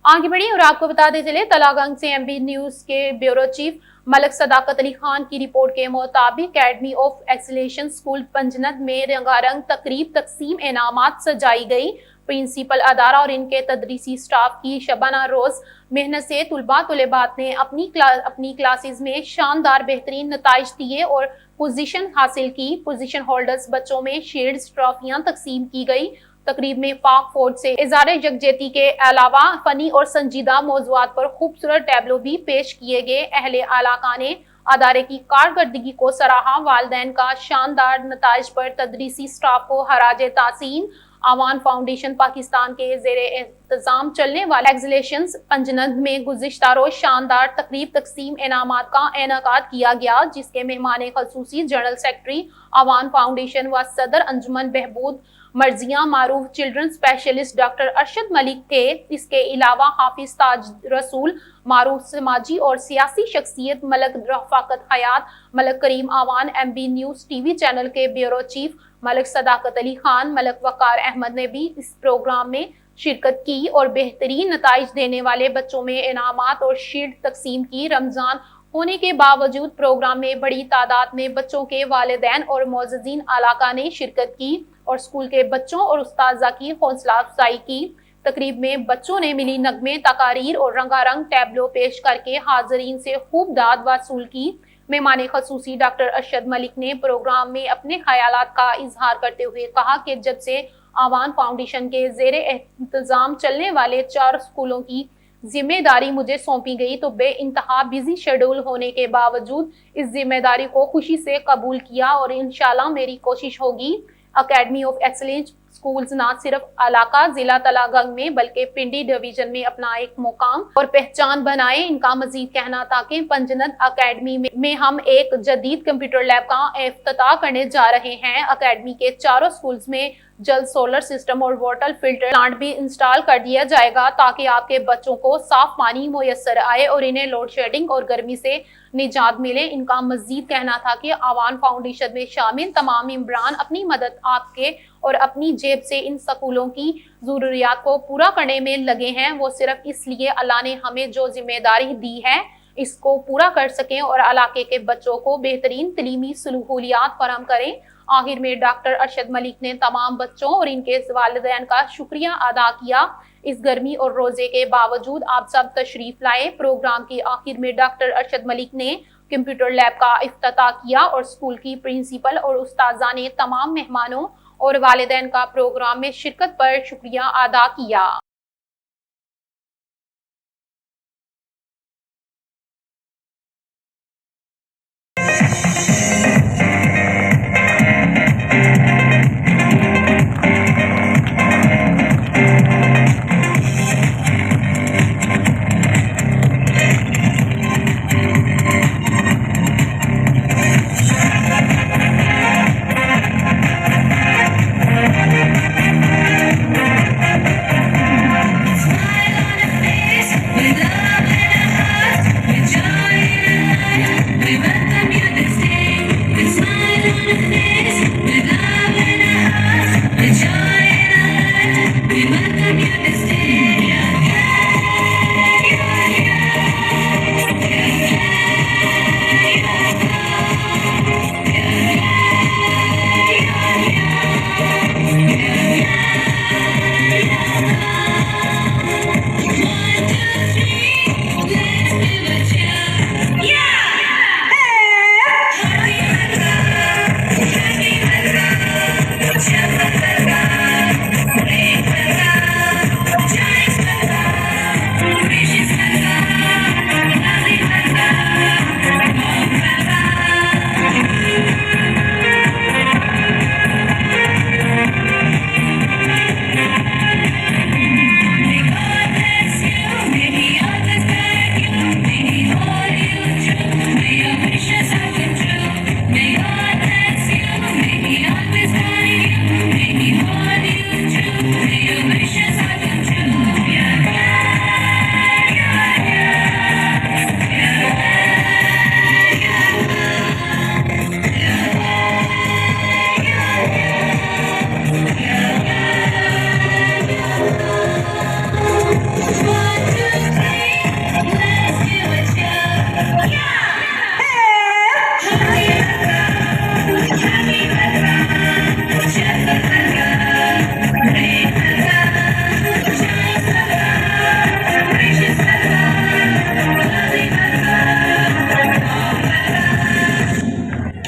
आगे बढ़ी और आपको बताते चले तलागंग से एमबी न्यूज के ब्यूरो चीफ मलक सदाकत अली खान की रिपोर्ट के मुताबिक academy of excellence school Panjnad में रंगारंग तकरीब तकसीम इनामात सजाई गई। प्रिंसिपल अदारा और इनके तदरीसी स्टाफ की शबाना रोज मेहनत से तुलबा तुलेबात ने अपनी क्लासेस में शानदार बेहतरीन नताइज दिए और पोजीशन हासिल की। पोजीशन होल्डर्स बच्चों में शील्ड्स ट्रॉफियां तकसीम की गई। तकरीब में पाक फौज से इज़हार यकजहती के अलावा फनी और संजीदा मौज़ूआत पर खूबसूरत टैबलो भी पेश किए गए। अहले इलाका ने अदारे की कारकर्दगी को सराहा। वालिदैन का शानदार नताइज पर तदरीसी स्टाफ को खराज ताज़ीम। आवान फाउंडेशन पाकिस्तान के ज़ेरे इंतजाम चलने वाले एक्सीलेंस पंजनद में गुज़िश्ता रोज शानदार तकरीब तकसीम इनामात का इनेकाद किया गया, जिसके मेहमान खसूसी जनरल सेक्रेटरी आवान फाउंडेशन व सदर अंजुमन बहबूद मर्जिया मारूफ children specialist doctor Arshad Malik थे। इसके अलावा हाफिज ताज रसूल मारूफ समाजी और सियासी शख्सियत मलक रफाकत हयात, मलक करीम आवान, एमबी न्यूज टीवी चैनल के ब्यूरो चीफ मलक सदाकत अली खान, मलक वकार अहमद ने भी इस प्रोग्राम में शिरकत की और बेहतरीन नताइज देने वाले बच्चों में इनामात और शील्ड तकसीम की। रमजान होने के बावजूद प्रोग्राम में बड़ी तादाद में बच्चों के वालिदैन और मोअज़्ज़िज़ीन इलाका ने शिरकत की और स्कूल के बच्चों और उस्ताज़ा की हौसला अफजाई की। तकरीब में बच्चों ने मिली नगमे, तकारीर और रंगारंग टैबलो पेश करके हाजरीन से खूब दाद वसूल की। मेहमान खसूसी डॉक्टर अरशद मलिक ने प्रोग्राम में अपने ख्यालात का इजहार करते हुए कहा कि जब से आवान फाउंडेशन के ज़ेरे इंतजाम चलने वाले 4 स्कूलों की जिम्मेदारी मुझे सौंपी गई तो बे इंतहा बिजी शेड्यूल होने के बावजूद इस जिम्मेदारी को खुशी से कबूल किया और इंशाल्लाह मेरी कोशिश होगी अकेडमी ऑफ एक्सीलेंस स्कूल्स न सिर्फ इलाका जिला तलागंग में बल्कि पिंडी डिवीजन में अपना एक मुकाम और पहचान बनाए। इनका मजीद कहना था कि पंजनद अकेडमी में हम एक जदीद कंप्यूटर लैब का इफ्तिताह करने जा रहे हैं। अकेडमी के 4 स्कूल्स में जल्द सोलर सिस्टम और वाटर फिल्टर प्लांट भी इंस्टॉल कर दिया जाएगा ताकि आपके बच्चों को साफ पानी मुयस्सर आए और इन्हें लोड शेडिंग और गर्मी से निजात मिले। इनका मजीद कहना था कि आवान फाउंडेशन में शामिल तमाम इमरान अपनी मदद आपके और अपनी जेब से इन स्कूलों की जरूरियात को पूरा करने में लगे हैं। वो सिर्फ इसलिए अल्लाह ने हमें जो जिम्मेदारी दी है इसको पूरा कर सकें और इलाके के बच्चों को बेहतरीन तलीमी सहूलियात फराहम करें। आखिर में डॉक्टर अरशद मलिक ने तमाम बच्चों और इनके वालिदैन का शुक्रिया अदा किया। इस गर्मी और रोजे के बावजूद आप सब तशरीफ लाए। प्रोग्राम के आखिर में डॉक्टर अरशद मलिक ने कंप्यूटर लैब का इफ्तिताह किया और स्कूल की प्रिंसिपल और उस्ताजा ने तमाम मेहमानों और वालिदैन का प्रोग्राम में शिरकत पर शुक्रिया अदा किया।